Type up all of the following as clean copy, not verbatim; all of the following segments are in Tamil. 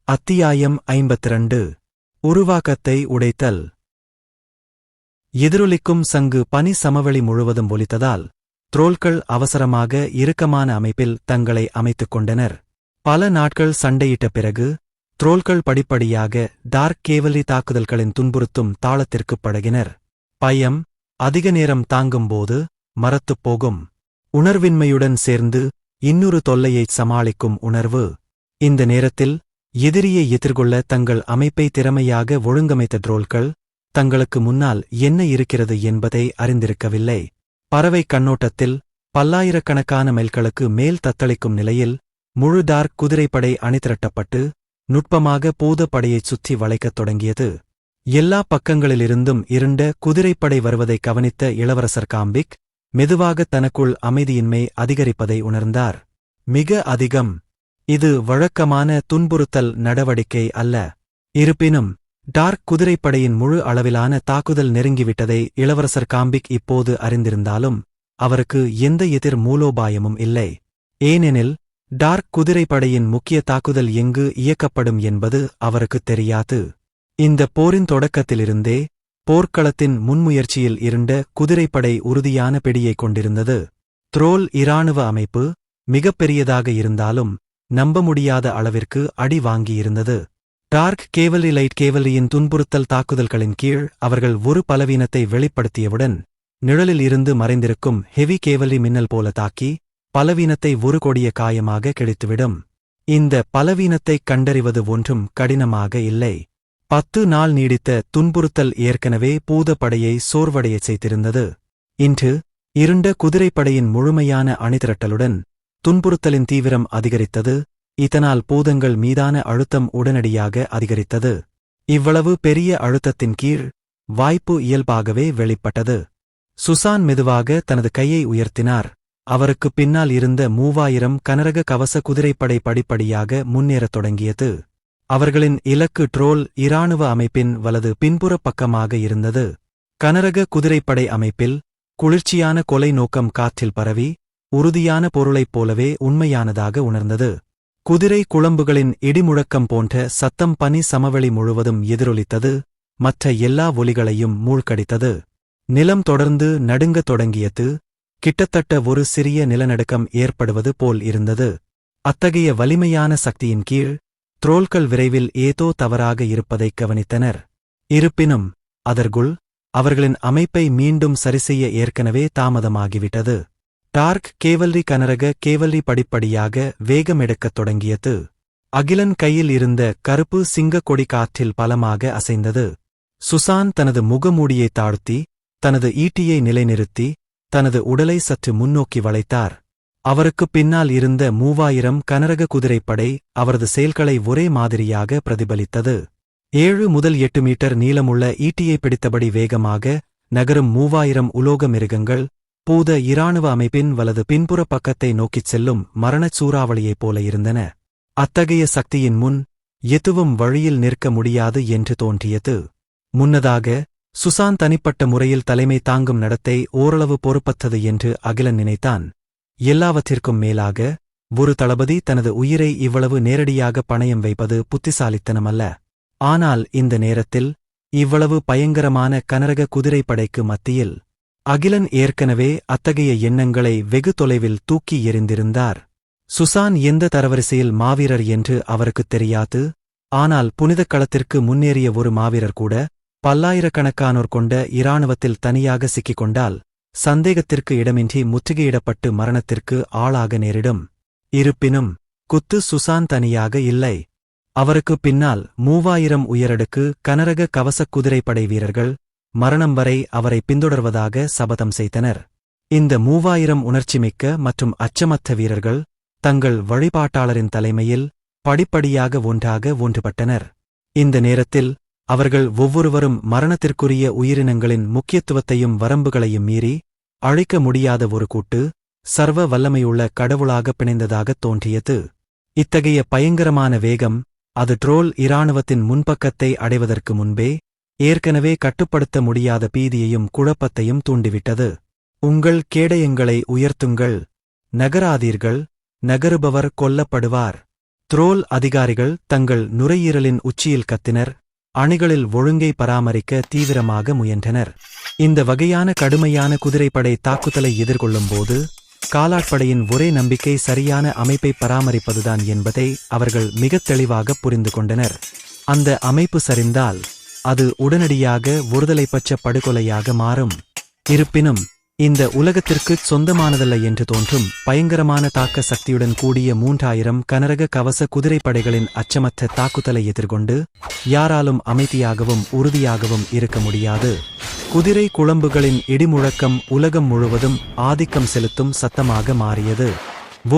அத்தியாயம் 52 உருவாக்கத்தை உடைத்தல். எதிரொலிக்கும் சங்கு பனி சமவெளி முழுவதும் ஒலித்ததால் த்ரோல்கள் அவசரமாக இறுக்கமான அமைப்பில் தங்களை அமைத்துக் கொண்டனர். பல நாட்கள் சண்டையிட்ட பிறகு த்ரோல்கள் படிப்படியாக டார்க் கேவலரி தாக்குதல்களின் துன்புறுத்தும் தாளத்திற்குப் பழகினர். பயம் அதிக நேரம் தாங்கும்போது மரத்துப் போகும். உணர்வின்மையுடன் சேர்ந்து இன்னொரு தொல்லையைச் சமாளிக்கும் உணர்வு. இந்த நேரத்தில் எதிரியை எதிர்கொள்ள தங்கள் அமைப்பை திறமையாக ஒழுங்கமைத்த ட்ரோல்கள் தங்களுக்கு முன்னால் என்ன இருக்கிறது என்பதை அறிந்திருக்கவில்லை. பறவை கண்ணோட்டத்தில் பல்லாயிரக்கணக்கான மைல்களுக்கு மேல் தத்தளிக்கும் நிலையில் முழு டார்க் குதிரைப்படை அணிதிரட்டப்பட்டு நுட்பமாக பூத படையைச் சுற்றி வளைக்கத் தொடங்கியது. எல்லா பக்கங்களிலிருந்தும் இருண்ட குதிரைப்படை வருவதை கவனித்த இளவரசர் காம்பிக் மெதுவாக தனக்குள் அமைதியின்மை அதிகரிப்பதை உணர்ந்தார். மிக அதிகம். இது வழக்கமான துன்புறுத்தல் நடவடிக்கை அல்ல. இருப்பினும் டார்க் குதிரைப்படையின் முழு அளவிலான தாக்குதல் நெருங்கிவிட்டதை இளவரசர் காம்பிக் இப்போது அறிந்திருந்தாலும் அவருக்கு எந்த எதிர் மூலோபாயமும் இல்லை. ஏனெனில் டார்க் குதிரைப்படையின் முக்கிய தாக்குதல் எங்கு இயக்கப்படும் என்பது அவருக்குத் தெரியாது. இந்த போரின் தொடக்கத்திலிருந்தே போர்க்களத்தின் முன்முயற்சியில் இருண்ட குதிரைப்படை உறுதியான பிடியைக் கொண்டிருந்தது. த்ரோல் இராணுவ அமைப்பு மிகப்பெரியதாக இருந்தாலும் நம்ப முடியாத அளவிற்கு அடி வாங்கியிருந்தது. டார்க் கேவலரி லைட் கேவலரியின் துன்புறுத்தல் தாக்குதல்களின் கீழ் அவர்கள் ஒரு பலவீனத்தை வெளிப்படுத்தியவுடன் நிழலில் இருந்து மறைந்திருக்கும் ஹெவி கேவலரி மின்னல் போல தாக்கி பலவீனத்தை ஒரு கொடிய காயமாக கிழித்துவிடும். இந்த பலவீனத்தைக் கண்டறிவது ஒன்றும் கடினமாக இல்லை. 10 நாள் நீடித்த துன்புறுத்தல் ஏற்கனவே பூதப்படையை சோர்வடையச் செய்திருந்தது. இன்று இருண்ட குதிரைப்படையின் முழுமையான அணிதிரட்டலுடன் துன்புறுத்தலின் தீவிரம் அதிகரித்தது. இதனால் பூதங்கள் மீதான அழுத்தம் உடனடியாக அதிகரித்தது. இவ்வளவு பெரிய அழுத்தத்தின் கீழ் வாய்ப்பு இயல்பாகவே வெளிப்பட்டது. சுசான் மெதுவாக தனது கையை உயர்த்தினார். அவருக்குப் பின்னால் இருந்த 3000 கனரக கவச குதிரைப்படை படிப்படியாக முன்னேறத் தொடங்கியது. அவர்களின் இலக்கு ட்ரோல் இராணுவ அமைப்பின் வலது பின்புறப் பக்கமாக இருந்தது. கனரக குதிரைப்படை அமைப்பில் குளிர்ச்சியான கொலை நோக்கம் காற்றில் பரவி உறுதியான பொருளைப் போலவே உண்மையானதாக உணர்ந்தது. குதிரை குளம்புகளின் இடிமுழக்கம் போன்ற சத்தம் பனி சமவெளி முழுவதும் எதிரொலித்தது. மற்ற எல்லா ஒலிகளையும் மூழ்கடித்தது. நிலம் தொடர்ந்து நடுங்கத் தொடங்கியது. கிட்டத்தட்ட ஒரு சிறிய நிலநடுக்கம் ஏற்படுவது போல் இருந்தது. அத்தகைய வலிமையான சக்தியின் கீழ் த்ரோல்கள் விரைவில் ஏதோ தவறாக இருப்பதைக் கவனித்தனர். இருப்பினும் அதற்குள் அவர்களின் அமைப்பை மீண்டும் சரிசெய்ய ஏற்கனவே தாமதமாகிவிட்டது. டார்க் கேவலரி கனரக கேவலரி படிப்படியாக வேகமெடுக்கத் தொடங்கியது. அகிலன் கையில் இருந்த கருப்பு சிங்கக் கொடி காற்றில் பலமாக அசைந்தது. சுசான் தனது முகமூடியை தாழ்த்தி தனது ஈட்டியை நிலைநிறுத்தி தனது உடலை சற்று முன்னோக்கி வளைத்தார். அவருக்குப் பின்னால் இருந்த 3000 கனரக குதிரைப்படை அவரது செயல்களை ஒரே மாதிரியாக பிரதிபலித்தது. 7 முதல் 8 மீட்டர் நீளமுள்ள ஈட்டியை பிடித்தபடி வேகமாக நகரும் 3000 உலோக மிருகங்கள் பூத இராணுவ அமைப்பின் வலது பின்புற பக்கத்தை நோக்கிச் செல்லும் மரணச் சூறாவளியைப் போல இருந்தன. அத்தகைய சக்தியின் முன் எதுவும் வழியில் நிற்க முடியாது என்று தோன்றியது. முன்னதாக சுசான் தனிப்பட்ட முறையில் தலைமை தாங்கும் நடத்தை ஓரளவு பொறுப்பற்றது என்று அகிலன் நினைத்தான். எல்லாவற்றிற்கும் மேலாக ஒரு தளபதி தனது உயிரை இவ்வளவு நேரடியாக பணயம் வைப்பது புத்திசாலித்தனமல்ல. ஆனால் இந்த நேரத்தில் இவ்வளவு பயங்கரமான கனரக குதிரைப்படைக்கு மத்தியில் அகிலன் ஏற்கனவே அத்தகைய எண்ணங்களை வெகு தொலைவில் தூக்கி எறிந்திருந்தார். சுசான் எந்த தரவரிசையில் மாவீரர் என்று அவருக்குத் தெரியாது. ஆனால் புனிதக் களத்திற்கு முன்னேறிய ஒரு மாவீரர் கூட பல்லாயிரக்கணக்கானோர் கொண்ட இராணுவத்தில் தனியாக சிக்கிக் கொண்டால் சந்தேகத்திற்கு இடமின்றி முற்றுகையிடப்பட்டு மரணத்திற்கு ஆளாக நேரிடும். இருப்பினும் குத்து சுசான் தனியாக இல்லை. அவருக்குப் பின்னால் 3000 உயரடுக்கு கனரக கவசக் குதிரைப்படை வீரர்கள் மரணம் வரை அவரை பின்தொடர்வதாக சபதம் செய்தனர். இந்த 3000 உணர்ச்சிமிக்க மற்றும் அச்சமற்ற வீரர்கள் தங்கள் வழிபாட்டாளரின் தலைமையில் படிப்படியாக ஒன்றாக ஒன்றுபட்டனர். இந்த நேரத்தில் அவர்கள் ஒவ்வொருவரும் மரணத்திற்குரிய உயிரினங்களின் முக்கியத்துவத்தையும் வரம்புகளையும் மீறி அழிக்க முடியாத ஒரு கூட்டு சர்வ வல்லமையுள்ள கடவுளாக பிணைந்ததாகத் தோன்றியது. இத்தகைய பயங்கரமான வேகம் அது ட்ரோல் இராணுவத்தின் முன்பக்கத்தை அடைவதற்கு முன்பே ஏற்கனவே கட்டுப்படுத்த முடியாத பீதியையும் குழப்பத்தையும் தூண்டிவிட்டது. உங்கள் கேடயங்களை உயர்த்துங்கள். நகராதீர்கள். நகருபவர் கொல்லப்படுவார். த்ரோல் அதிகாரிகள் தங்கள் நுரையீரலின் உச்சியில் கத்தினர், அணிகளில் ஒழுங்கை பராமரிக்க தீவிரமாக முயன்றனர். இந்த வகையான கடுமையான குதிரைப்படை தாக்குதலை எதிர்கொள்ளும்போது காலாட்படையின் ஒரே நம்பிக்கை சரியான அமைப்பை பராமரிப்பதுதான் என்பதை அவர்கள் மிகத் தெளிவாக புரிந்து கொண்டனர். அந்த அமைப்பு சரிந்தால் அது உடனடியாக ஒருதலைப்பட்ச படுகொலையாக மாறும். இருப்பினும் இந்த உலகத்திற்குச் சொந்தமானதல்ல என்று தோன்றும் பயங்கரமான தாக்க சக்தியுடன் கூடிய 3000 கனரக கவச குதிரைப்படைகளின் அச்சமற்ற தாக்குதலை எதிர்கொண்டு யாராலும் அமைதியாகவும் உறுதியாகவும் இருக்க முடியாது. குதிரை குளம்புகளின் இடிமுழக்கம் உலகம் முழுவதும் ஆதிக்கம் செலுத்தும் சத்தமாக மாறியது.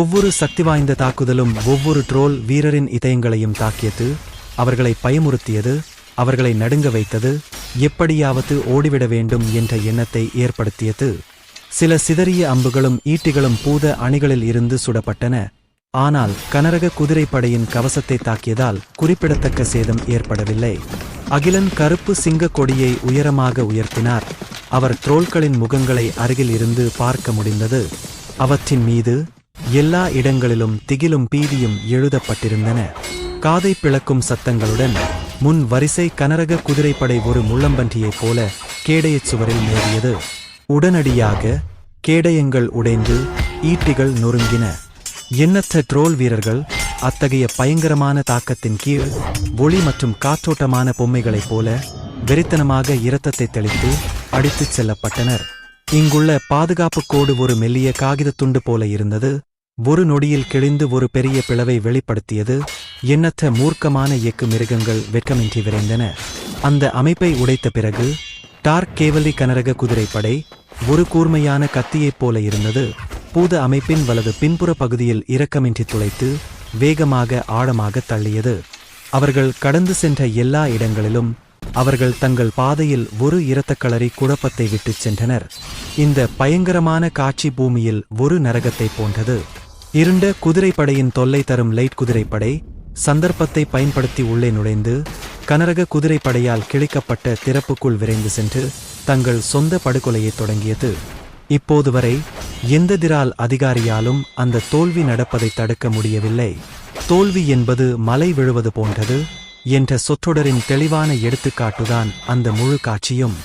ஒவ்வொரு சக்திவாய்ந்த தாக்குதலும் ஒவ்வொரு ட்ரோல் வீரரின் இதயங்களையும் தாக்கியது, அவர்களை பயமுறுத்தியது, அவர்களை நடுங்க வைத்தது, எப்படியாவது ஓடிவிட வேண்டும் என்ற எண்ணத்தை ஏற்படுத்தியது. சில சிதறிய அம்புகளும் ஈட்டிகளும் பூத அணிகளில் இருந்து சுடப்பட்டன. ஆனால் கனரக குதிரைப்படையின் கவசத்தை தாக்கியதால் குறிப்பிடத்தக்க சேதம் ஏற்படவில்லை. அகிலன் கருப்பு சிங்க கொடியை உயரமாக உயர்த்தினார். அவர் ட்ரோல்களின் முகங்களை அருகில் இருந்து பார்க்க முடிந்தது. அவற்றின் மீது எல்லா இடங்களிலும் திகிலும் பீதியும் எழுதப்பட்டிருந்தன. காதை பிளக்கும் சத்தங்களுடன் முன் வரிசை கனரக குதிரைப்படை ஒரு முள்ளம்பன்றியைப் போல கேடயச் சுவரில் மோதியது. உடனடியாக கேடயங்கள் உடைந்து ஈட்டிகள் நொறுங்கின. எண்ணற்ற ட்ரோல் வீரர்கள் அத்தகைய பயங்கரமான தாக்கத்தின் கீழ் ஒளி மற்றும் காற்றோட்டமான பொம்மைகளைப் போல வெறித்தனமாக இரத்தத்தை தெளித்து அடித்துச் செல்லப்பட்டனர். இங்குள்ள பாதுகாப்பு கோடு ஒரு மெல்லிய காகிதத்துண்டு போல இருந்தது. ஒரு நொடியில் கிழிந்து ஒரு பெரிய பிளவை வெளிப்படுத்தியது. எண்ணற்ற மூர்க்கமான இயக்கு மிருகங்கள் வெட்கமின்றி விரைந்தன. அந்த அமைப்பை உடைத்த பிறகு டார்க் கேவலி கனரக குதிரைப்படை ஒரு கூர்மையான கத்தியைப் போல இருந்தது. பூத அமைப்பின் வலது பின்புற பகுதியில் இரக்கமின்றி துளைத்து வேகமாக ஆழமாக தள்ளியது. அவர்கள் கடந்து சென்ற எல்லா இடங்களிலும் அவர்கள் தங்கள் பாதையில் ஒரு இரத்தக்களறி குழப்பத்தை விட்டுச் சென்றனர். இந்த பயங்கரமான காட்சி பூமியில் ஒரு நரகத்தைப் போன்றது. இருண்ட குதிரைப்படையின் தொல்லை தரும் லைட் குதிரைப்படை சந்தர்ப்பத்தை பயன்படுத்தி உள்ளே நுழைந்து கனரக குதிரைப்படையால் கிழிக்கப்பட்ட திறப்புக்குள் விரைந்து சென்று தங்கள் சொந்த படுகொலையை தொடங்கியது. இப்போது வரை எந்த திரால் அதிகாரியாலும் அந்த தோல்வி நடப்பதை தடுக்க முடியவில்லை. தோல்வி என்பது மலை விழுவது போன்றது என்ற சொற்றொடரின் தெளிவான எடுத்துக்காட்டுதான் அந்த முழு காட்சியும்.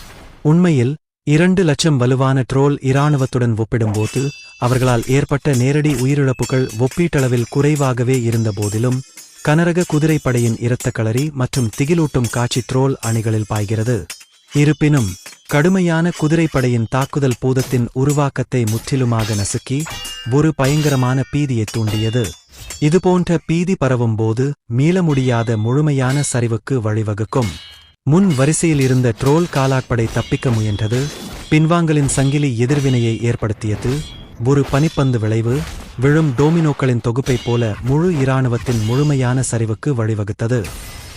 உண்மையில் 2 லட்சம் வலுவான ட்ரோல் இராணுவத்துடன் ஒப்பிடும்போது அவர்களால் ஏற்பட்ட நேரடி உயிரிழப்புகள் ஒப்பீட்டளவில் குறைவாகவே இருந்தபோதிலும் கனரக குதிரைப்படையின் இரத்தக்களறி மற்றும் திகிலூட்டும் காட்சி ட்ரோல் அணிகளில் பாய்கிறது. இருப்பினும் கடுமையான குதிரைப்படையின் தாக்குதல் பூதத்தின் உருவாக்கத்தை முற்றிலுமாக நசுக்கி ஒரு பயங்கரமான பீதியை தூண்டியது. இதுபோன்ற பீதி பரவும்போது மீள முடியாத முழுமையான சரிவுக்கு வழிவகுக்கும். முன் வரிசையில் இருந்த ட்ரோல் காலாட்படை தப்பிக்க முயன்றது. பின்வாங்கலின் சங்கிலி எதிர்வினையை ஏற்படுத்தியது. ஒரு பனிப்பந்து விளைவு விழும் டோமினோக்களின் தொகுப்பைப் போல முழு இராணுவத்தின் முழுமையான சரிவுக்கு வழிவகுத்தது.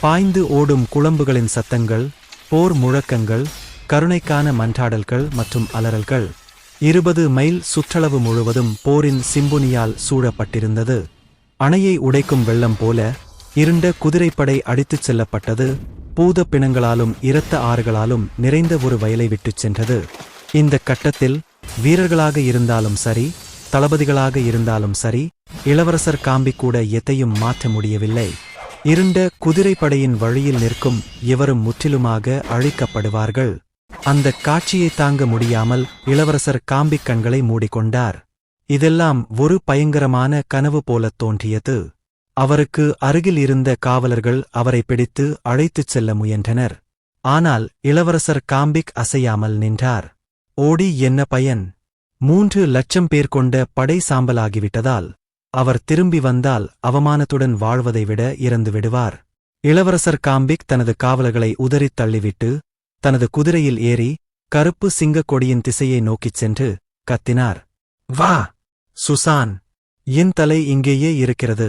பாய்ந்து ஓடும் குளம்புகளின் சத்தங்கள், போர் முழக்கங்கள், கருணைக்கான மன்றாடல்கள் மற்றும் அலறல்கள் 20 மைல் சுற்றளவு முழுவதும் போரின் சிம்பொனியால் சூழப்பட்டிருந்தது. அணையை உடைக்கும் வெள்ளம் போல இருண்ட குதிரைப்படை அடித்துச் செல்லப்பட்டது. பூத பிணங்களாலும் இரத்த ஆறுகளாலும் நிறைந்த ஒரு வயலை விட்டுச் சென்றது. இந்த கட்டத்தில் வீரர்களாக இருந்தாலும் சரி, தளபதிகளாக இருந்தாலும் சரி, இளவரசர் காம்பி கூட எதையும் மாற்ற முடியவில்லை. இருண்ட குதிரைப்படையின் வழியில் நிற்கும் எவரும் முற்றிலுமாக அழிக்கப்படுவார்கள். அந்த காட்சியை தாங்க முடியாமல் இளவரசர் காம்பிக் கண்களை மூடிக்கொண்டார். இதெல்லாம் ஒரு பயங்கரமான கனவு போலத் தோன்றியது. அவருக்கு அருகில் இருந்த காவலர்கள் அவரை பிடித்து அழைத்துச் செல்ல முயன்றனர். ஆனால் இளவரசர் காம்பிக் அசையாமல் நின்றார். ஓடி என்ன பயன்? 3 லட்சம் பேர் கொண்ட படை சாம்பலாகிவிட்டதால் அவர் திரும்பி வந்தால் அவமானத்துடன் வாழ்வதை விட இறந்து விடுவார். இளவரசர் காம்பிக் தனது காவலர்களை உதறித் தள்ளிவிட்டு தனது குதிரையில் ஏறி கருப்பு சிங்கக் கொடியின் திசையை நோக்கிச் சென்று கத்தினார். வா சுசான், என் தலை இங்கேயே இருக்கிறது.